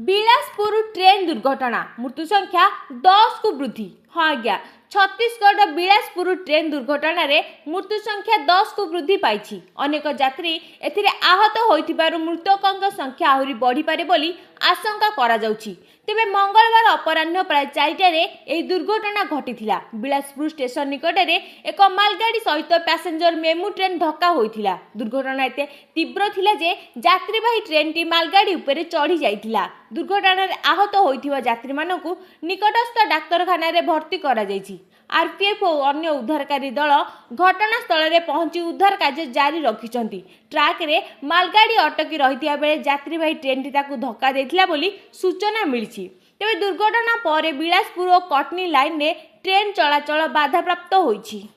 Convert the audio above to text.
Bilaspur train दुर्घटना मृत्यु संख्या 10 को वृद्धि। हाँ आज्ञा, छत्तीसगढ़ बिलासपुर ट्रेन दुर्घटना रे मृत्यु संख्या 10 को वृद्धि पाई। अनेक यात्री एथिरे आहत होइथिबारु मृतकों संख्या आहुरी बढ़ी पारे बोली आशंका करा जाउछि। तेबे मंगलवार अपराह्न प्राय 4टार यह दुर्घटना घटी। बिलासपुर स्टेशन निकट में एक मालगाड़ी सहित पैसेंजर मेमू ट्रेन धक्का होइथिला। दुर्घटना एते तीव्र थिला जे यात्रीवाही ट्रेन टी मालगाड़ी उपरे चढ़ी जाइथिला। दुर्घटना आहत होइथिबा यात्री मानकु निकटस्थ डाक्तरखाना रे भर्ती करा जाइछि। आरपीएफ और अन्य उद्धारकारी दल घटनास्थल में पहुंची उद्धार कार्य जारी रखिछंती। ट्रैक रे मालगाड़ी अटकी रहिथिया बेले यात्रीवाही ट्रेन टी ताकु धक्का देथिला बोली सूचना मिलिछि। तेबे दुर्घटना पर बिलासपुर और कटनी लाइन में ट्रेन चलाचल बाधाप्राप्त होइछि।